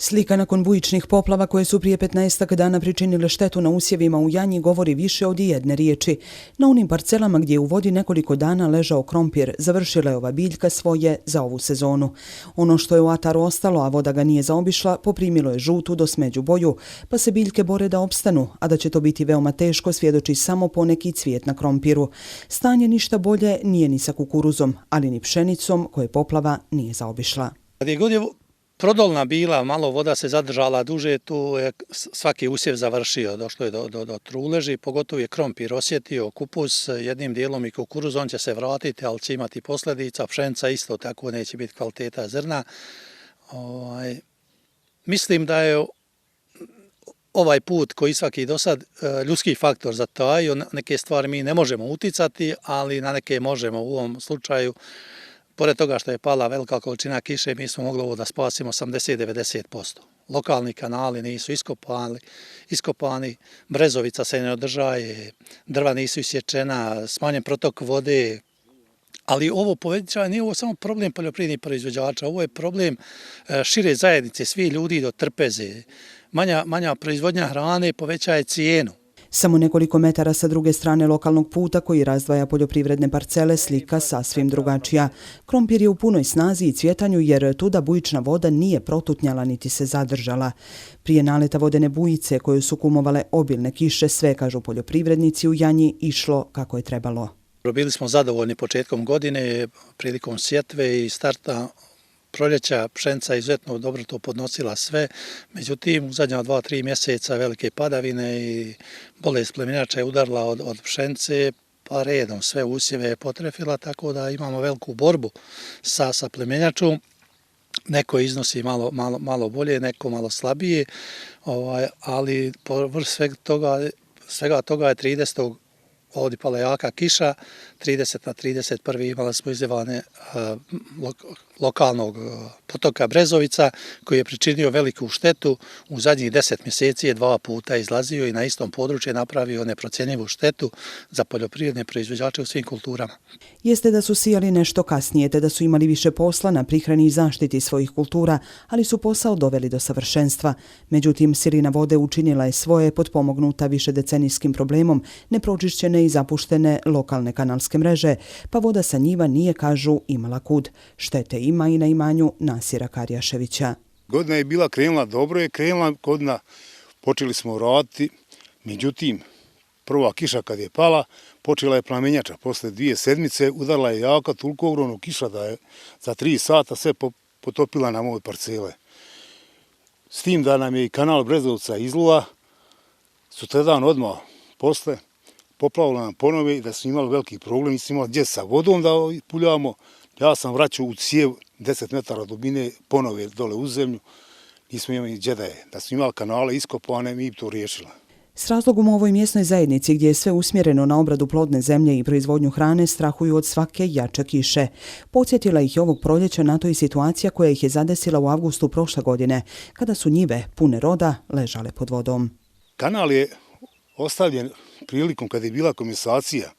Slika nakon bujičnih poplava koje su prije 15 dana pričinile štetu na usjevima u Janji govori više od jedne riječi. Na onim parcelama gdje je u vodi nekoliko dana ležao krompir, završila je ova biljka svoje za ovu sezonu. Ono što je u ataru ostalo, a voda ga nije zaobišla, poprimilo je žutu do smeđu boju, pa se biljke bore da opstanu, a da će to biti veoma teško svjedoči samo poneki cvijet na krompiru. Stanje ništa bolje nije ni sa kukuruzom, ali ni pšenicom koje poplava nije zaobišla. Prodolna bila, malo voda se zadržala duže, tu je svaki usjev završio, došlo je do truleži, pogotovo je krompir osjetio, kupus jednim dijelom i kukuruz, on će se vratiti, ali će imati posljedica, pšenica isto tako neće biti kvaliteta zrna. Mislim da je ovaj put koji svaki do sad ljudski faktor zatajio, neke stvari mi ne možemo uticati, ali na neke možemo u ovom slučaju. Pored toga što je pala velika količina kiše, mi smo mogli ovo da spasimo 80-90%. Lokalni kanali nisu iskopani, brezovica se ne održaje, drva nisu isječena, smanjen protok vode. Ali ovo povećanje nije ovo samo problem poljoprivrednih proizvođača, ovo je problem šire zajednice, svi ljudi do trpeze. Manja proizvodnja hrane povećaje cijenu. Samo nekoliko metara sa druge strane lokalnog puta koji razdvaja poljoprivredne parcele slika sasvim drugačija. Krompir je u punoj snazi i cvjetanju jer tuda bujična voda nije protutnjala niti se zadržala. Prije naleta vodene bujice koje su kumovale obilne kiše, sve, kažu poljoprivrednici u Janji, išlo kako je trebalo. Bili smo zadovoljni početkom godine, prilikom sjetve i starta proljeća, pšenica izuzetno dobro to podnosila sve, međutim u zadnja 2-3 mjeseca velike padavine i bolest plemenjača je udarila od pšenice, pa redom sve usjeve je potrefila, tako da imamo veliku borbu sa plemenjačom. Neko iznosi malo bolje, neko malo slabije, ali povrh svega toga je 30. ovdje pala jaka kiša, 30 na 31. imali smo izljevane lokalnog potoka Brezovica koji je pričinio veliku štetu. U zadnjih 10 mjeseci je 2 puta izlazio i na istom području je napravio neprocjenjivu štetu za poljoprivredne proizvođače u svim kulturama. Jeste da su sijali nešto kasnije, te da su imali više posla na prihrani i zaštiti svojih kultura, ali su posao doveli do savršenstva. Međutim, silina vode učinila je svoje, potpomognuta višedecenijskim problemom, nepročišćene i zapuštene lokalne kanalske mreže, pa voda sa njiva nije, kažu, imala kud. Štete ima i na imanju Nasira Karjaševića. Godina je bila krenula, dobro je krenula godina, počeli smo raditi, međutim, prva kiša kad je pala, počela je plamenjača. Posle 2 sedmice udarila je jaka, toliko ogromna kiša da je za 3 sata sve potopila na moj parcele. S tim da nam je i kanal Brezovca izluva, sutradan odmah posle poplavila nam ponove i da smo imali veliki problem, nismo imali gdje sa vodom da puljamo. Ja sam vraćao u cijev 10 metara dubine ponove dole u zemlju, nismo imali gdje da je. Da smo imali kanale iskopane, mi bi to riješila. S razlogom u ovoj mjesnoj zajednici gdje je sve usmjereno na obradu plodne zemlje i proizvodnju hrane strahuju od svake jače kiše. Podsjetila ih je ovog proljeća na to i situacija koja ih je zadesila u avgustu prošle godine, kada su njive pune roda ležale pod vodom. Kanal je ostavljen prilikom kada je bila komisacija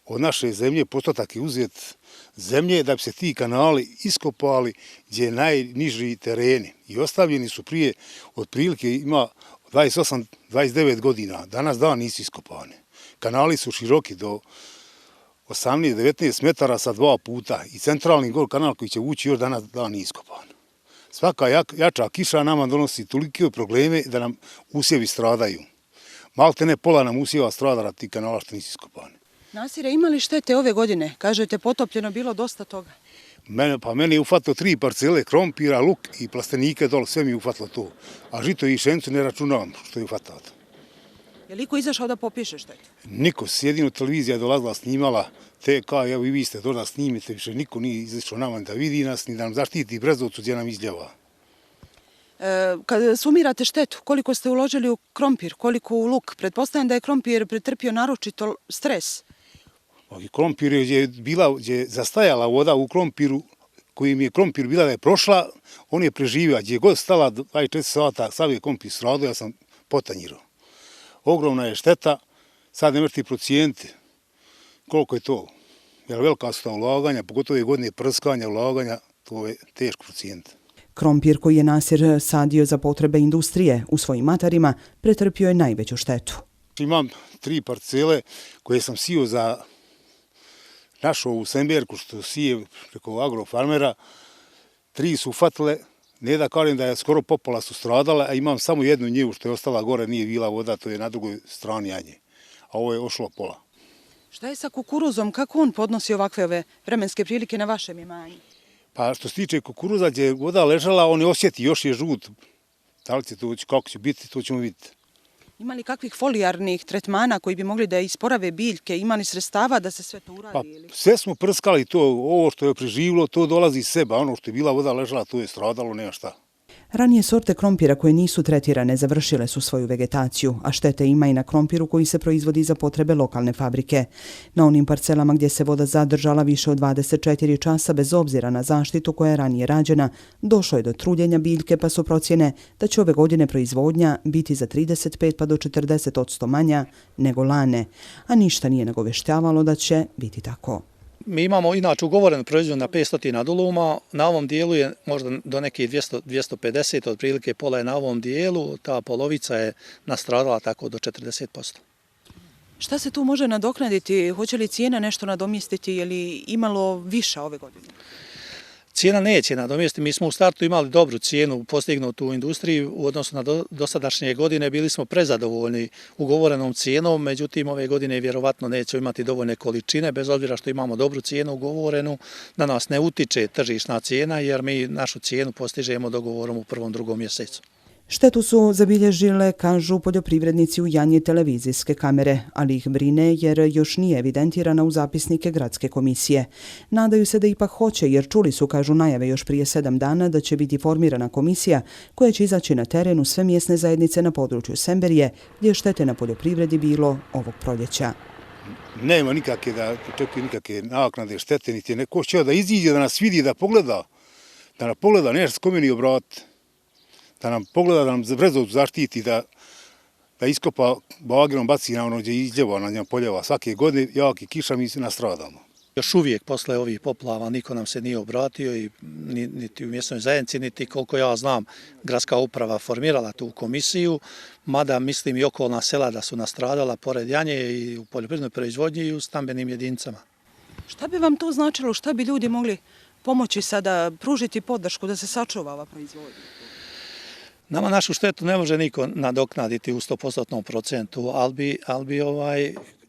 od naše zemlje, postotak je uzet zemlje da bi se ti kanali iskopali gdje je najniži tereni i ostavljeni su prije otprilike ima 28-29 godina. Danas dan nisu iskopani. Kanali su široki do 18-19 metara sa 2 puta i centralni gol kanal koji će ući još danas dan nije iskopan. Svaka jača kiša nama donosi tolike probleme da nam usjevi stradaju. Malte ne pola nam usjeva strada ti kanala što nisu iskopani. Nasire, ima li štete ove godine? Kažete, potopljeno bilo dosta toga. Mene je ufatilo 3 parcele, krompira, luk i plastenike dole, sve mi je ufatilo to. A žito i šenicu ne računavam što je ufatilo. Je li ko izašao da popiše štetu? Niko, jedino televizija je dolazila, snimala, TK, evo i vi ste došli da snimite, više niko nije izašao nama da vidi nas, ni da nam zaštiti Brezovcu gdje nam izljeva. Kad sumirate štetu, koliko ste uložili u krompir, koliko u luk? Pretpostavljam da je krompir pretrpio naročito stres. Krompir je gdje je zastajala voda u krompiru, kojim je krompir bila da je prošla, on je preživio. Gdje je god stala 24 sata, sav je krompir sradao, ja sam potanjirao. Ogromna je šteta, sad ne možete procijeniti koliko je to. Jer velika su ta ulaganja, pogotovo je godine prskanja, ulaganja, to je teško procijeniti. Krompir koji je Nasir sadio za potrebe industrije u svojim matarima pretrpio je najveću štetu. Imam 3 parcele koje sam sio našao u Semberku što sije preko agrofarmera. 3 su ufatile, ne da kažem da je skoro popola su stradale, a imam samo jednu njivu što je ostala gore, nije bila voda, to je na drugoj strani Janje, a ovo je ošlo pola. Šta je sa kukuruzom? Kako on podnosi ovakve vremenske prilike na vašem imanju? Pa što se tiče kukuruza, gdje je voda ležala, on je osjeti, još je žut. Da li će to, kako će biti, to ćemo vidjeti. Ima li kakvih folijarnih tretmana koji bi mogli da isporave biljke? Ima li sredstava da se sve to uradi? Pa sve smo prskali to, ovo što je preživilo, to dolazi iz seba. Ono što je bila voda ležala, to je stradalo, nema šta. Ranije sorte krompira koje nisu tretirane završile su svoju vegetaciju, a štete ima i na krompiru koji se proizvodi za potrebe lokalne fabrike. Na onim parcelama gdje se voda zadržala više od 24 časa bez obzira na zaštitu koja je ranije rađena, došlo je do truljenja biljke pa su procjene da će ove godine proizvodnja biti za 35 pa do 40% manja nego lane, a ništa nije nagoveštavalo da će biti tako. Mi imamo inače ugovorenu proizvod na 500 duluma, na ovom dijelu je možda do nekih 250, otprilike pola je na ovom dijelu, ta polovica je nastradala tako do 40%. Šta se tu može nadoknaditi? Hoće li cijena nešto nadomjestiti? Je li imalo više ove godine? Cijena neće nadomjestiti. Mi smo u startu imali dobru cijenu postignutu u industriji u odnosu na dosadašnje godine. Bili smo prezadovoljni ugovorenom cijenom, međutim ove godine vjerovatno nećemo imati dovoljne količine, bez obzira što imamo dobru cijenu ugovorenu. Na nas ne utiče tržišna cijena jer mi našu cijenu postižemo dogovorom u 1. 2. mjesecu. Štetu su zabilježile, kažu poljoprivrednici u Janji, televizijske kamere, ali ih brine jer još nije evidentirana u zapisnike gradske komisije. Nadaju se da ipak hoće jer čuli su, kažu, najave još prije 7 dana da će biti formirana komisija koja će izaći na teren u sve mjesne zajednice na području Semberije gdje je štete na poljoprivredi bilo ovog proljeća. Nema nikakve naknade, štete, niti neko će da iziđe, da nas vidi, da nam pogleda nešto s kome ni obratiti. Da nam pogleda, da nam brzo zaštiti, da iskopa bagerom, baci na ono gdje izljeva, na njom poljeva. Svake godine jaki kiša mi se nastradamo. Još uvijek posle ovih poplava niko nam se nije obratio i niti u mjesnoj zajednici, niti koliko ja znam gradska uprava formirala tu komisiju, mada mislim i okolna sela da su nastradala pored Janje i u poljoprivrednoj proizvodnji i u stambenim jedinicama. Šta bi vam to značilo? Šta bi ljudi mogli pomoći sada, pružiti podršku da se sačuva ova proizvodnja? Nama našu štetu ne može niko nadoknaditi u 100%, ali bi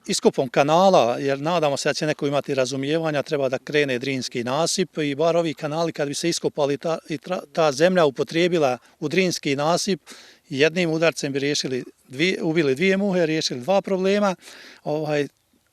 iskopom kanala, jer nadamo se da će neko imati razumijevanja, treba da krene Drinski nasip i bar ovi kanali kad bi se iskopali i ta zemlja upotrijebila u Drinski nasip, jednim udarcem bi ubili 2 muhe, riješili 2 problema.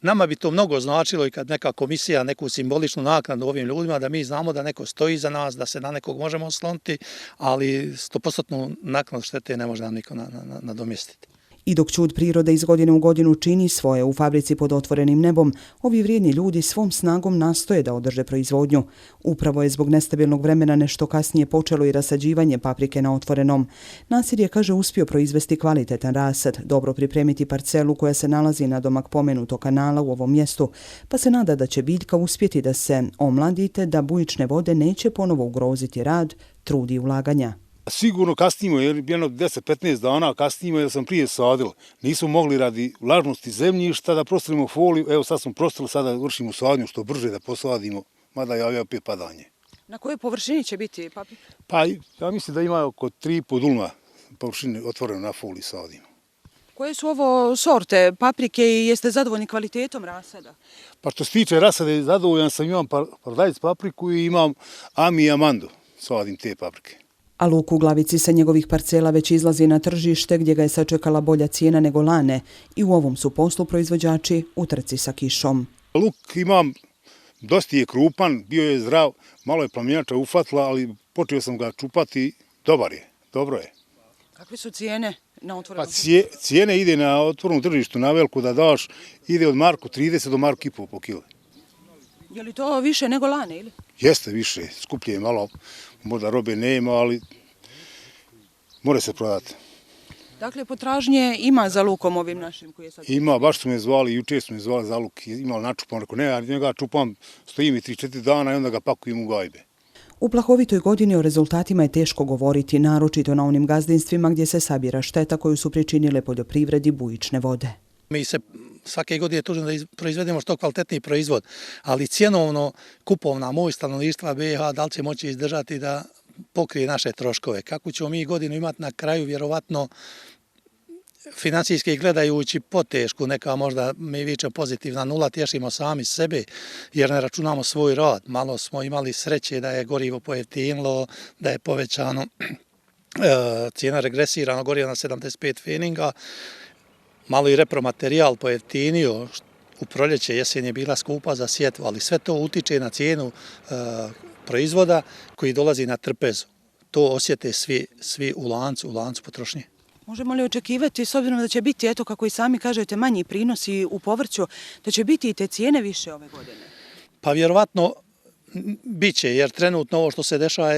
Nama bi to mnogo značilo i kad neka komisija, neku simboličnu naknadu ovim ljudima, da mi znamo da neko stoji za nas, da se na nekog možemo osloniti, ali 100% naknadu štete ne može nam niko nadomjestiti. I dok čud prirode iz godine u godinu čini svoje u fabrici pod otvorenim nebom, ovi vrijedni ljudi svom snagom nastoje da održe proizvodnju. Upravo je zbog nestabilnog vremena nešto kasnije počelo i rasađivanje paprike na otvorenom. Nasir je, kaže, uspio proizvesti kvalitetan rasad, dobro pripremiti parcelu koja se nalazi na domak pomenutog kanala u ovom mjestu, pa se nada da će biljka uspjeti da se omladite, da bujične vode neće ponovo ugroziti rad, trud i ulaganja. Sigurno kasnimo, jer jedno 10-15 dana kasnimo jer sam prije sadil. Nismo mogli radi vlažnosti zemljišta da prostorimo foliju. Evo sad smo prostorili, sada vršimo sadnju što brže da posadimo, mada javlja opet padanje. Na kojoj površini će biti paprika? Pa ja mislim da ima oko 3,5 dulma površine otvoreno na foliji sadimo. Koje su ovo sorte paprike i jeste zadovoljni kvalitetom rasada? Pa što se tiče rasade, zadovoljan sam, imam paradajz papriku i imam Ami i Amandu, sadim te paprike. A luk u Glavici sa njegovih parcela već izlazi na tržište gdje ga je sačekala bolja cijena nego lane i u ovom su poslu proizvođači u trci sa kišom. Luk imam, dosta je krupan, bio je zdrav, malo je plamjenjača ufatila, ali počeo sam ga čupati, dobar je, dobro je. Kakve su cijene na otvorenom? Pa cijene ide na otvorenom tržištu, na veliko da daš, ide od marku 30 do marku 1,5 po kilo. Je li to više nego lane ili? Jeste više, skuplje je malo, možda robe nema, ali mora se prodati. Dakle, potražnje ima za lukom ovim našim koji je sad... Ima, baš su me zvali, jučer su me zvali za luk, imali načupan, rekao ne, ja njega čupam, stojim i 3-4 dana i onda ga pakujem u gajbe. U plahovitoj godini o rezultatima je teško govoriti, naročito na onim gazdinstvima gdje se sabira šteta koju su pričinile poljoprivredi bujične vode. Mi se svake godine tužimo da proizvedemo što kvalitetniji proizvod, ali cjenovno kupovna moć stanovništva BiH da li će moći izdržati da pokrije naše troškove. Kako ćemo mi godinu imati na kraju, vjerovatno financijski gledajući potešku, neka možda mi viče pozitivna nula, tješimo sami sebe jer ne računamo svoj rad. Malo smo imali sreće da je gorivo pojeftinilo, da je povećano cijena regresirano goriva na 75 feninga, malo i repromaterijal pojeftinio, u proljeće jesen je bila skupa za sjetvu, ali sve to utiče na cijenu proizvoda koji dolazi na trpezu. To osjete svi u lancu potrošnje. Možemo li očekivati, s obzirom da će biti, eto kako i sami kažete, manji prinosi u povrću, da će biti i te cijene više ove godine? Pa vjerovatno bit će, jer trenutno ovo što se dešava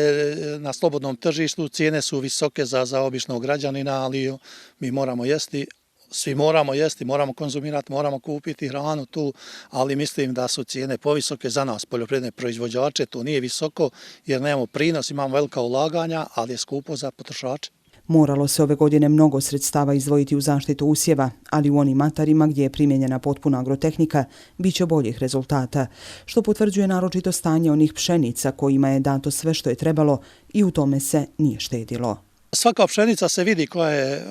na slobodnom tržištu, cijene su visoke za običnog građanina, ali mi moramo jesti, svi moramo jesti, moramo konzumirati, moramo kupiti hranu tu, ali mislim da su cijene povisoke za nas, poljoprivredne proizvođače, to nije visoko jer nemamo prinos, imamo velika ulaganja, ali je skupo za potrošače. Moralo se ove godine mnogo sredstava izdvojiti u zaštitu usjeva, ali u onim matarima gdje je primijenjena potpuna agrotehnika bit će boljih rezultata, što potvrđuje naročito stanje onih pšenica kojima je dato sve što je trebalo i u tome se nije štedilo. Svaka pšenica se vidi koja je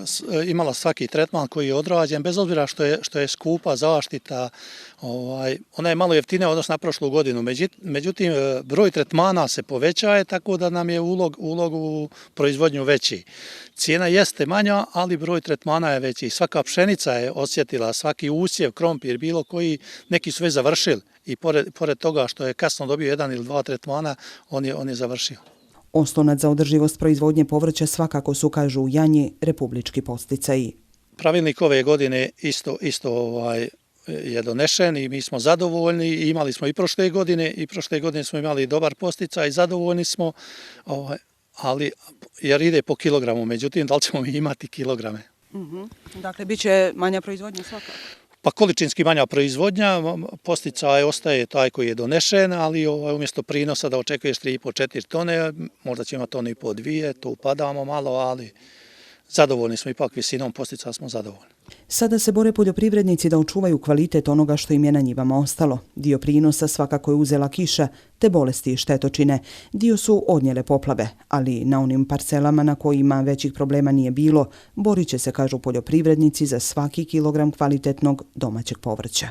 imala svaki tretman koji je odrađen, bez obzira što je skupa zaštita, ona je malo jeftinija odnosno na prošlu godinu. Međutim, broj tretmana se povećaje, tako da nam je ulog u proizvodnju veći. Cijena jeste manja, ali broj tretmana je veći. Svaka pšenica je osjetila, svaki usjev, krompir, bilo koji, neki su već završili i pored toga što je kasno dobio jedan ili dva tretmana, on je završio. Oslonac za održivost proizvodnje povrća svakako su, kažu u Janji, republički podsticaji. Pravilnik ove godine isto je donešen i mi smo zadovoljni i imali smo i prošle godine smo imali dobar posticaj i zadovoljni smo, ali jer ide po kilogramu, međutim da li ćemo mi imati kilograme? Dakle, bit će manja proizvodnja svakako. Pa količinski manja proizvodnja, posticaj ostaje taj koji je donešen, ali umjesto prinosa da očekuješ 3,5-4 tone, možda će imati tonu i po 2, tu upadamo malo, ali zadovoljni smo ipak visinom posticaja, smo zadovoljni. Sada se bore poljoprivrednici da očuvaju kvalitet onoga što im je na njivama ostalo. Dio prinosa svakako je uzela kiša, te bolesti i štetočine. Dio su odnijele poplave, ali na onim parcelama na kojima većih problema nije bilo, borit će se, kažu poljoprivrednici, za svaki kilogram kvalitetnog domaćeg povrća.